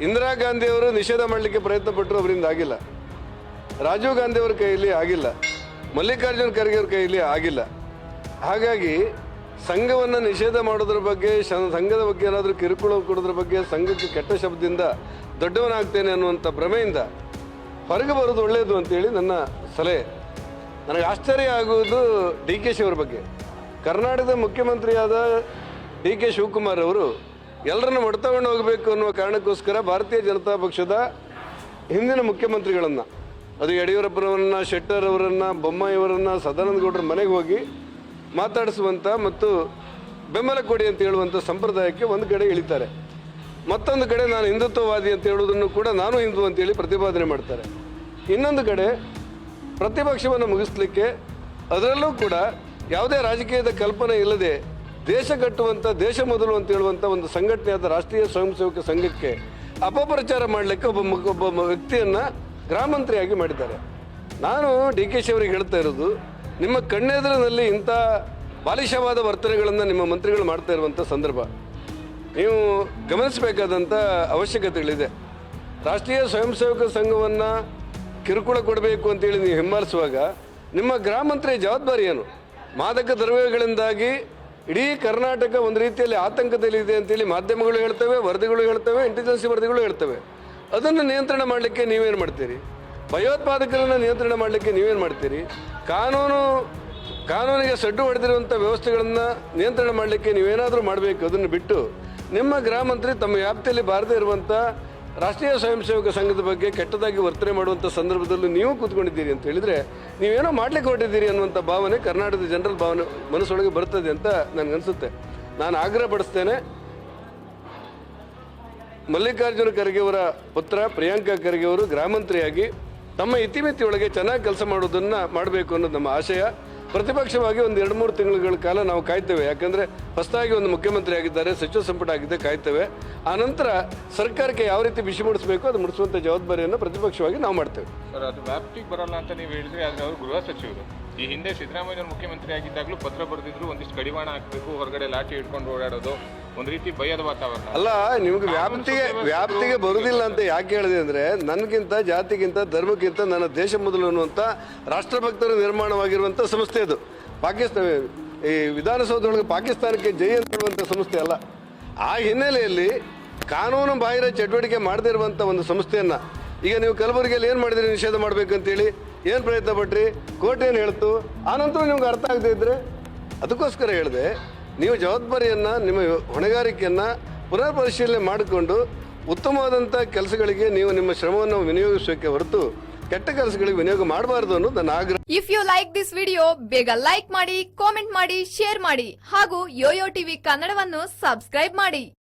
ಇಂದಿರಾ ಗಾಂಧಿ ಅವರು ನಿಷೇಧ ಮಾಡಲಿಕ್ಕೆ ಪ್ರಯತ್ನ ಪಟ್ಟರು, ಅವರಿಂದ ಆಗಿಲ್ಲ. ರಾಜೀವ್ ಗಾಂಧಿ ಅವರ ಕೈಯಲ್ಲಿ ಆಗಿಲ್ಲ, ಮಲ್ಲಿಕಾರ್ಜುನ್ ಖರ್ಗೆ ಅವ್ರ ಕೈಯಲ್ಲಿ ಆಗಿಲ್ಲ. ಹಾಗಾಗಿ ಸಂಘವನ್ನು ನಿಷೇಧ ಮಾಡೋದ್ರ ಬಗ್ಗೆ, ಸಂಘದ ಬಗ್ಗೆ ಏನಾದರೂ ಕಿರುಕುಳ ಕೊಡೋದ್ರ ಬಗ್ಗೆ, ಸಂಘಕ್ಕೆ ಕೆಟ್ಟ ಶಬ್ದದಿಂದ ದೊಡ್ಡವನಾಗ್ತೇನೆ ಅನ್ನುವಂಥ ಭ್ರಮೆಯಿಂದ ಹೊರಗೆ ಬರೋದು ಒಳ್ಳೆಯದು ಅಂತೇಳಿ ನನ್ನ ಸಲಹೆ. ನನಗೆ ಆಶ್ಚರ್ಯ ಆಗುವುದು ಡಿ ಕೆ ಶಿ ಅವರ ಬಗ್ಗೆ. ಕರ್ನಾಟಕದ ಮುಖ್ಯಮಂತ್ರಿಯಾದ ಡಿ ಕೆ ಶಿವಕುಮಾರ್ ಅವರು ಎಲ್ಲರನ್ನು ಒಡ್ತಗೊಂಡು ಹೋಗಬೇಕು ಅನ್ನುವ ಕಾರಣಕ್ಕೋಸ್ಕರ ಭಾರತೀಯ ಜನತಾ ಪಕ್ಷದ ಹಿಂದಿನ ಮುಖ್ಯಮಂತ್ರಿಗಳನ್ನು, ಅದು ಯಡಿಯೂರಪ್ಪರವರನ್ನು, ಶೆಟ್ಟರ್ ಅವರನ್ನು, ಬೊಮ್ಮಾಯಿಯವರನ್ನು, ಸದಾನಂದ ಗೌಡರ ಮನೆಗೆ ಹೋಗಿ ಮಾತಾಡಿಸುವಂಥ ಮತ್ತು ಬೆಂಬಲ ಕೊಡಿ ಅಂತ ಹೇಳುವಂಥ ಸಂಪ್ರದಾಯಕ್ಕೆ ಒಂದು ಕಡೆ ಇಳಿತಾರೆ. ಮತ್ತೊಂದು ಕಡೆ ನಾನು ಹಿಂದುತ್ವವಾದಿ ಅಂತ ಹೇಳುವುದನ್ನು ಕೂಡ ನಾನು ಹಿಂದೂ ಅಂತೇಳಿ ಪ್ರತಿಪಾದನೆ ಮಾಡ್ತಾರೆ. ಇನ್ನೊಂದು ಕಡೆ ಪ್ರತಿಪಕ್ಷವನ್ನು ಮುಗಿಸ್ಲಿಕ್ಕೆ, ಅದರಲ್ಲೂ ಕೂಡ ಯಾವುದೇ ರಾಜಕೀಯದ ಕಲ್ಪನೆ ಇಲ್ಲದೆ ದೇಶ ಕಟ್ಟುವಂಥ, ದೇಶ ಮೊದಲು ಅಂತ ಹೇಳುವಂಥ ಒಂದು ಸಂಘಟನೆಯಾದ ರಾಷ್ಟ್ರೀಯ ಸ್ವಯಂ ಸೇವಕ ಸಂಘಕ್ಕೆ ಅಪಪ್ರಚಾರ ಮಾಡಲಿಕ್ಕೆ ಒಬ್ಬ ವ್ಯಕ್ತಿಯನ್ನು ಗೃಹ ಮಂತ್ರಿಯಾಗಿ ಮಾಡಿದ್ದಾರೆ. ನಾನು ಡಿ ಕೆ ಶಿ ಅವರಿಗೆ ಹೇಳ್ತಾ ಇರೋದು, ನಿಮ್ಮ ಕಣ್ಣೆದುರಿನಲ್ಲಿ ಇಂಥ ಬಾಲಿಶವಾದ ವರ್ತನೆಗಳನ್ನು ನಿಮ್ಮ ಮಂತ್ರಿಗಳು ಮಾಡ್ತಾ ಇರುವಂಥ ಸಂದರ್ಭ ನೀವು ಗಮನಿಸಬೇಕಾದಂಥ ಅವಶ್ಯಕತೆಗಳಿದೆ. ರಾಷ್ಟ್ರೀಯ ಸ್ವಯಂ ಸೇವಕ ಸಂಘವನ್ನು ಕಿರುಕುಳ ಕೊಡಬೇಕು ಅಂತೇಳಿ ನೀವು ಹಿಂಬಾಲಿಸುವಾಗ ನಿಮ್ಮ ಗೃಹ ಮಂತ್ರಿ ಜವಾಬ್ದಾರಿ ಏನು? ಮಾದಕ ದ್ರವ್ಯಗಳಿಂದಾಗಿ ಇಡೀ ಕರ್ನಾಟಕ ಒಂದು ರೀತಿಯಲ್ಲಿ ಆತಂಕದಲ್ಲಿದೆ ಅಂತೇಳಿ ಮಾಧ್ಯಮಗಳು ಹೇಳ್ತವೆ, ವರದಿಗಳು ಹೇಳ್ತವೆ, ಇಂಟೆಲಿಜೆನ್ಸಿ ವರದಿಗಳು ಹೇಳ್ತವೆ. ಅದನ್ನು ನಿಯಂತ್ರಣ ಮಾಡಲಿಕ್ಕೆ ನೀವೇನು ಮಾಡ್ತೀರಿ? ಭಯೋತ್ಪಾದಕರನ್ನು ನಿಯಂತ್ರಣ ಮಾಡಲಿಕ್ಕೆ ನೀವೇನು ಮಾಡ್ತೀರಿ? ಕಾನೂನಿಗೆ ಸಡ್ಡು ಹೊಡೆದಿರುವಂಥ ವ್ಯವಸ್ಥೆಗಳನ್ನು ನಿಯಂತ್ರಣ ಮಾಡಲಿಕ್ಕೆ ನೀವೇನಾದರೂ ಮಾಡಬೇಕು. ಅದನ್ನು ಬಿಟ್ಟು ನಿಮ್ಮ ಗೃಹ ಮಂತ್ರಿ ತಮ್ಮ ವ್ಯಾಪ್ತಿಯಲ್ಲಿ ಬಾರದೇ ಇರುವಂಥ ರಾಷ್ಟ್ರೀಯ ಸ್ವಯಂ ಸೇವಕ ಸಂಘದ ಬಗ್ಗೆ ಕೆಟ್ಟದಾಗಿ ವರ್ತನೆ ಮಾಡುವಂಥ ಸಂದರ್ಭದಲ್ಲೂ ನೀವು ಕೂತ್ಕೊಂಡಿದ್ದೀರಿ ಅಂತ ಹೇಳಿದರೆ ನೀವೇನೋ ಮಾಡಲಿಕ್ಕೆ ಹೊರಟಿದ್ದೀರಿ ಅನ್ನುವಂಥ ಭಾವನೆ ಕರ್ನಾಟಕದ ಜನರಲ್ ಭಾವನೆ ಮನಸ್ಸೊಳಗೆ ಬರ್ತದೆ ಅಂತ ನನಗನ್ಸುತ್ತೆ. ನಾನು ಆಗ್ರಹ ಪಡಿಸ್ತೇನೆ, ಮಲ್ಲಿಕಾರ್ಜುನ ಖರ್ಗೆ ಅವರ ಪುತ್ರ ಪ್ರಿಯಾಂಕಾ ಖರ್ಗೆ ಅವರು ಗೃಹ ಮಂತ್ರಿಯಾಗಿ ತಮ್ಮ ಇತಿಮಿತಿಯೊಳಗೆ ಚೆನ್ನಾಗಿ ಕೆಲಸ ಮಾಡೋದನ್ನು ಮಾಡಬೇಕು ಅನ್ನೋದು ನಮ್ಮ ಆಶಯ. ಪ್ರತಿಪಕ್ಷವಾಗಿ ಒಂದು 2-3 ತಿಂಗಳ ಕಾಲ ನಾವು ಕಾಯ್ತೇವೆ. ಯಾಕಂದರೆ ಹೊಸದಾಗಿ ಒಂದು ಮುಖ್ಯಮಂತ್ರಿ ಆಗಿದ್ದಾರೆ, ಸಚಿವ ಸಂಪುಟ ಆಗಿದೆ, ಕಾಯ್ತೇವೆ. ಆ ನಂತರ ಸರ್ಕಾರಕ್ಕೆ ಯಾವ ರೀತಿ ಬಿಸಿ ಮೂಡಿಸಬೇಕು ಅದು ಮೂಡಿಸುವಂಥ ಜವಾಬ್ದಾರಿಯನ್ನು ಪ್ರತಿಪಕ್ಷವಾಗಿ ನಾವು ಮಾಡ್ತೇವೆ. ಸರ್, ಅದು ವ್ಯಾಪ್ತಿಗೆ ಬರಲ್ಲ ಅಂತ ನೀವು ಹೇಳಿದ್ರೆ, ಆದರೆ ಅವರು ಗೃಹ ಸಚಿವರು. ಈ ಹಿಂದೆ ಸಿದ್ದರಾಮಯ್ಯವರು ಮುಖ್ಯಮಂತ್ರಿ ಆಗಿದ್ದಾಗಲೂ ಪತ್ರ ಬರೆದಿದ್ರು, ಒಂದಿಷ್ಟು ಕಡಿವಾಣ ಹಾಕಬೇಕು, ಹೊರಗಡೆ ಲಾಠಿ ಹಿಡ್ಕೊಂಡು ಓಡಾಡೋದು, ಒಂದು ರೀತಿ ಭಯದ ವಾತಾವರಣ. ಅಲ್ಲ, ನಿಮ್ಗೆ ವ್ಯಾಪ್ತಿಗೆ ಬರುವುದಿಲ್ಲ ಅಂತ ಯಾಕೆ ಹೇಳಿದೆ ಅಂದರೆ, ನನಗಿಂತ, ಜಾತಿಗಿಂತ, ಧರ್ಮಕ್ಕಿಂತ ನನ್ನ ದೇಶ ಮೊದಲು ಅನ್ನುವಂಥ ರಾಷ್ಟ್ರಭಕ್ತರು ನಿರ್ಮಾಣವಾಗಿರುವಂಥ ಸಂಸ್ಥೆ ಅದು. ಪಾಕಿಸ್ತಾನ ಈ ವಿಧಾನಸೌಧದೊಳಗೆ ಪಾಕಿಸ್ತಾನಕ್ಕೆ ಜೈ ಅಂತ ಹೇಳುವಂಥ ಸಂಸ್ಥೆ ಅಲ್ಲ. ಆ ಹಿನ್ನೆಲೆಯಲ್ಲಿ ಕಾನೂನು ಬಾಹಿರ ಚಟುವಟಿಕೆ ಮಾಡದೇ ಇರುವಂಥ ಒಂದು ಸಂಸ್ಥೆಯನ್ನು ಈಗ ನೀವು ಕಲಬುರಗಿಯಲ್ಲಿ ಏನು ಮಾಡಿದ್ರಿ? ನಿಷೇಧ ಮಾಡಬೇಕಂತೇಳಿ ಏನು ಪ್ರಯತ್ನ ಪಟ್ರಿ? ಕೋರ್ಟ್ ಏನು ಹೇಳ್ತು? ಆನಂತರ ನಿಮ್ಗೆ ಅರ್ಥ ಆಗದೇ ಇದ್ದರೆ ಅದಕ್ಕೋಸ್ಕರ ಹೇಳಿದೆ, ನೀವು ಜವಾಬ್ದಾರಿಯನ್ನು, ನಿಮ್ಮ ಹೊಣೆಗಾರಿಕೆಯನ್ನು ಪುನರ್ ಪರಿಶೀಲನೆ ಮಾಡಿಕೊಂಡು ಉತ್ತಮವಾದಂಥ ಕೆಲಸಗಳಿಗೆ ನೀವು ನಿಮ್ಮ ಶ್ರಮವನ್ನು ವಿನಿಯೋಗಿಸಬೇಕೆ ಹೊರತು ಕೆಟ್ಟ ಕೆಲಸಗಳಿಗೆ ವಿನಿಯೋಗ ಮಾಡಬಾರದು ಅನ್ನೋದು ನನ್ನ ಆಗ್ರಹ. If you like this video, ಬೇಗ ಲೈಕ್ ಮಾಡಿ, ಕಾಮೆಂಟ್ ಮಾಡಿ, ಶೇರ್ ಮಾಡಿ ಹಾಗೂ ಯೋಯೋ ಟಿವಿ ಕನ್ನಡವನ್ನು ಸಬ್ಸ್ಕ್ರೈಬ್ ಮಾಡಿ.